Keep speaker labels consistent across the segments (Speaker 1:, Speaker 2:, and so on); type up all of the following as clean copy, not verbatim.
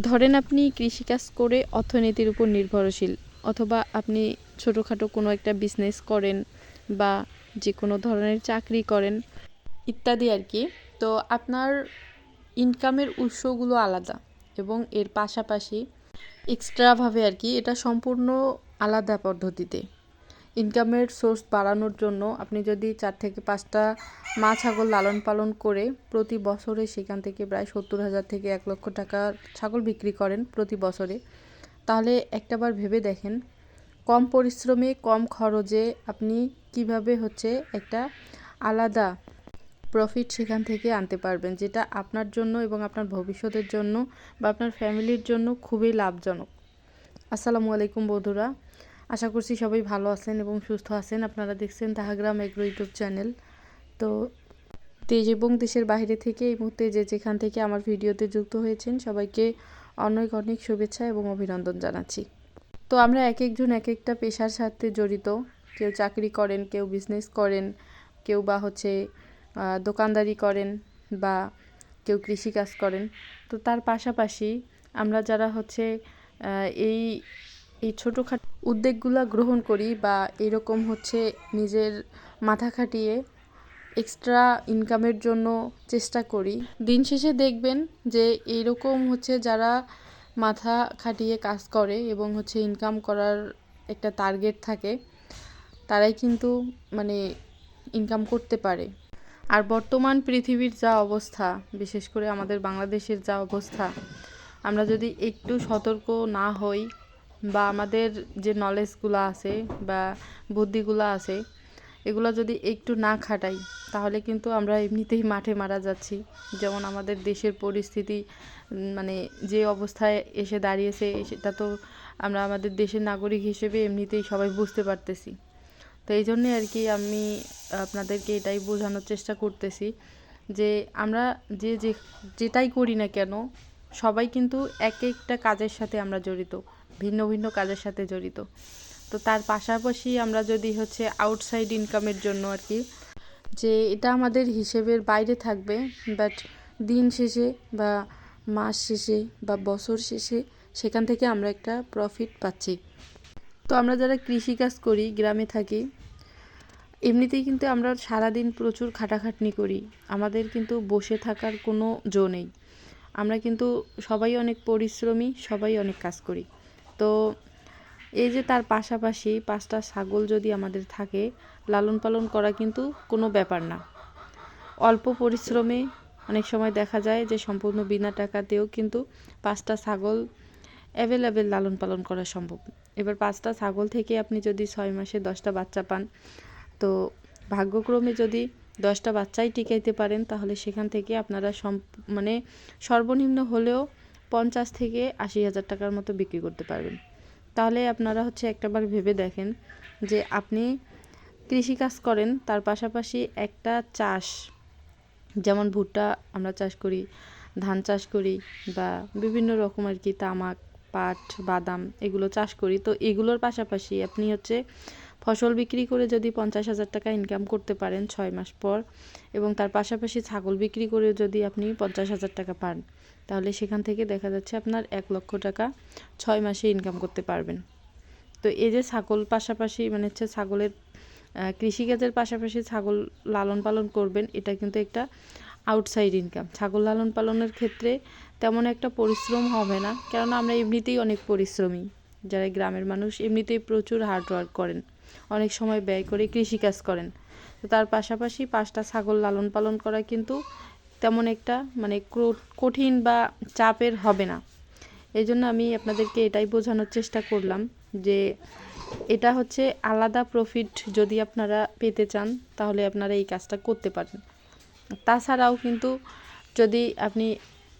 Speaker 1: ধরেন আপনি কৃষিকাজ করে অর্থনীতির উপর নির্ভরশীল, অথবা আপনি ছোটোখাটো কোনো একটা বিজনেস করেন বা যে কোনো ধরনের চাকরি করেন ইত্যাদি আর কি। তো আপনার ইনকামের উৎসগুলো আলাদা এবং এর পাশাপাশি এক্সট্রাভাবে আর কি এটা সম্পূর্ণ আলাদা পদ্ধতিতে ইনকামের সোর্স বাড়ানোর জন্য আপনি যদি 4 থেকে 5টা মা ছাগল লালন পালন করে প্রতি বছরে সেখান থেকে প্রায় 70,000 থেকে 1 লক্ষ টাকার ছাগল বিক্রি করেন প্রতি বছরে, তাহলে একটাবার ভেবে দেখেন কম পরিশ্রমে কম খরচে আপনি কিভাবে হচ্ছে একটা আলাদা প্রফিট সেখান থেকে আনতে পারবেন, যেটা আপনার জন্য এবং আপনার ভবিষ্যতের জন্য বা আপনার ফ্যামিলির জন্য খুবই লাভজনক। আসসালামু আলাইকুম বন্ধুরা, আশা করছি সবাই ভালো আছেন এবং সুস্থ আছেন। আপনারা দেখছেন তাহাগ্রাম এগ্রো ইউটিউব চ্যানেল। তো দেশ এবং দেশের বাইরে থেকে এই মুহূর্তে যে যেখান থেকে আমার ভিডিওতে যুক্ত হয়েছেন সবাইকে অনেক অনেক শুভেচ্ছা এবং অভিনন্দন জানাচ্ছি। তো আমরা এক একজন এক একটা পেশার সাথে জড়িত, কেউ চাকরি করেন, কেউ বিজনেস করেন, কেউ বা হচ্ছে দোকানদারি করেন বা কেউ কৃষিকাজ করেন। তো তার পাশাপাশি আমরা যারা হচ্ছে এই এই ছোটোখাটো উদ্যোগগুলো গ্রহণ করি বা এরকম হচ্ছে নিজের মাথা খাটিয়ে এক্সট্রা ইনকামের জন্য চেষ্টা করি, দিন শেষে দেখবেন যে এইরকম হচ্ছে যারা মাথা খাটিয়ে কাজ করে এবং হচ্ছে ইনকাম করার একটা টার্গেট থাকে, তারাই কিন্তু মানে ইনকাম করতে পারে। আর বর্তমান পৃথিবীর যা অবস্থা, বিশেষ করে আমাদের বাংলাদেশের যা অবস্থা, আমরা যদি একটু সতর্ক না হই বা আমাদের যে নলেজগুলো আছে বা বুদ্ধিগুলো আছে এগুলো যদি একটু না খাটাই, তাহলে কিন্তু আমরা এমনিতেই মাঠে মারা যাচ্ছি। যেমন আমাদের দেশের পরিস্থিতি মানে যে অবস্থায় এসে দাঁড়িয়েছে সেটা তো আমরা আমাদের দেশের নাগরিক হিসেবে এমনিতেই সবাই বুঝতে পারতেছি। তো এই জন্যে আর কি আমি আপনাদেরকে এটাই বোঝানোর চেষ্টা করতেছি যে আমরা যেটাই করি না কেন সবাই কিন্তু এক একটা কাজের সাথে আমরা জড়িত, ভিন্ন ভিন্ন কাজের সাথে জড়িত। তো তার পাশাপাশি আমরা যদি হচ্ছে আউটসাইড ইনকামের জন্য আর কি, যে এটা আমাদের হিসেবের বাইরে থাকবে, বাট দিন শেষে বা মাস শেষে বা বছর শেষে সেখান থেকে আমরা একটা প্রফিট পাচ্ছি। তো আমরা যারা কৃষিকাজ করি, গ্রামে থাকি, এমনিতেই কিন্তু আমরা সারাদিন প্রচুর খাটাখাটনি করি, আমাদের কিন্তু বসে থাকার কোনো জো নেই। আমরা কিন্তু সবাই অনেক পরিশ্রমী, সবাই অনেক কাজ করি। তো এই যে তার পাশাপাশি 5টা ছাগল যদি আমাদের থাকে, লালন পালন করা কিন্তু কোনো ব্যাপার না। অল্প পরিশ্রমে অনেক সময় দেখা যায় যে সম্পূর্ণ বিনা টাকাতেও কিন্তু 5টা ছাগল অ্যাভেলেবেল লালন পালন করা সম্ভব। এবার 5টা ছাগল থেকে আপনি যদি 6 মাসে 10টা বাচ্চা পান, তো ভাগ্যক্রমে যদি 10টা বাচ্চাই টিকাইতে পারেন, তাহলে সেখান থেকে আপনারা মানে সর্বনিম্ন হলেও 50 থেকে 80,000 টাকার মতো বিক্রি করতে পারবেন। তাহলে আপনারা হচ্ছে একটাবার ভেবে দেখেন যে আপনি কৃষিকাজ করেন, তার পাশাপাশি একটা চাষ, যেমন ভুট্টা আমরা চাষ করি, ধান চাষ করি বা বিভিন্ন রকম আর কি তামাক, পাট, বাদাম এগুলো চাষ করি। তো এগুলোর পাশাপাশি আপনি হচ্ছে ফসল বিক্রি করে যদি 50,000 টাকা ইনকাম করতে পারেন 6 মাস পর, এবং তার পাশাপাশি ছাগল বিক্রি করে যদি আপনি 50,000 টাকা পান, তাহলে সেখান থেকে দেখা যাচ্ছে আপনার 1 লক্ষ টাকা 6 মাসে ইনকাম করতে পারবেন। তো এই যে ছাগল পাশাপাশি মানে হচ্ছে ছাগলের কৃষিকাজের পাশাপাশি ছাগল লালন পালন করবেন, এটা কিন্তু একটা আউটসাইড ইনকাম। ছাগল লালন পালনের ক্ষেত্রে তেমন একটা পরিশ্রম হবে না, কেননা আমরা এমনিতেই অনেক পরিশ্রমী, যারা গ্রামের মানুষ এমনিতেই প্রচুর হার্ড ওয়ার্ক করেন, অনেক সময় ব্যয় করে কৃষিকাজ করেন। তো তার পাশাপাশি 5টা ছাগল লালন পালন করা কিন্তু তেমন একটা মানে কঠিন বা চাপের হবে না। এই জন্য আমি আপনাদেরকে এটাই বোঝানোর চেষ্টা করলাম যে এটা হচ্ছে আলাদা প্রফিট যদি আপনারা পেতে চান, তাহলে আপনারা এই কাজটা করতে পারেন। তাছাড়াও কিন্তু যদি আপনি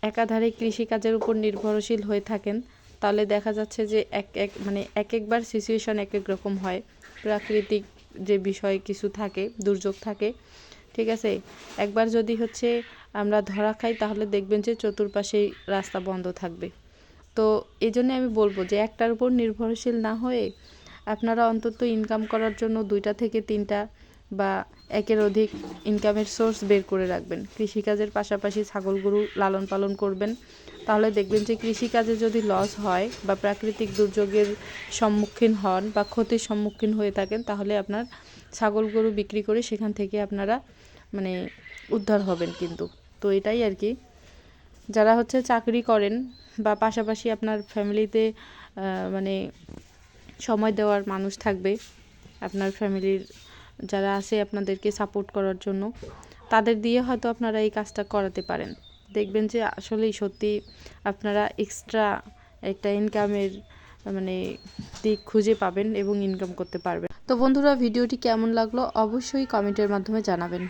Speaker 1: একাধারে কৃষিকাজের উপর নির্ভরশীল হয়ে থাকেন, তাহলে দেখা যাচ্ছে যে একবার সিচুয়েশন এক এক রকম হয়। প্রাকৃতিক যে বিষয় কিছু থাকে, দুর্যোগ থাকে, ঠিক আছে, একবার যদি হচ্ছে আমরা ধরা খাই, তাহলে দেখবেন যে চতুর্পাশেই রাস্তা বন্ধ থাকবে। তো এই জন্য আমি বলবো যে একটার উপর নির্ভরশীল না হয়ে আপনারা অন্তত ইনকাম করার জন্য 2টা থেকে 3টা বা একের অধিক ইনকামের সোর্স বের করে রাখবেন। কৃষিকাজের পাশাপাশি ছাগল গরু লালন পালন করবেন, তাহলে দেখবেন যে কৃষিকাজে যদি লস হয় বা প্রাকৃতিক দুর্যোগের সম্মুখীন হন বা ক্ষতির সম্মুখীন হয়ে থাকেন, তাহলে আপনার ছাগল গরু বিক্রি করে সেখান থেকে আপনারা মানে উদ্ধার হবেন কিন্তু। তো এটাই আর কি। যারা হচ্ছে চাকরি করেন বা পাশাপাশি আপনার ফ্যামিলিতে মানে সময় দেওয়ার মানুষ থাকবে, আপনার ফ্যামিলির যারা আছে আপনাদেরকে সাপোর্ট করার জন্য, তাদের দিয়ে হয়তো আপনারা এই কাজটা করাতে পারেন। দেখবেন যে আসলেই সত্যি আপনারা এক্সট্রা একটা ইনকামের মানে দিক খুঁজে পাবেন এবং ইনকাম করতে পারবেন। তো বন্ধুরা, ভিডিওটি কেমন লাগলো অবশ্যই কমেন্টের মাধ্যমে জানাবেন।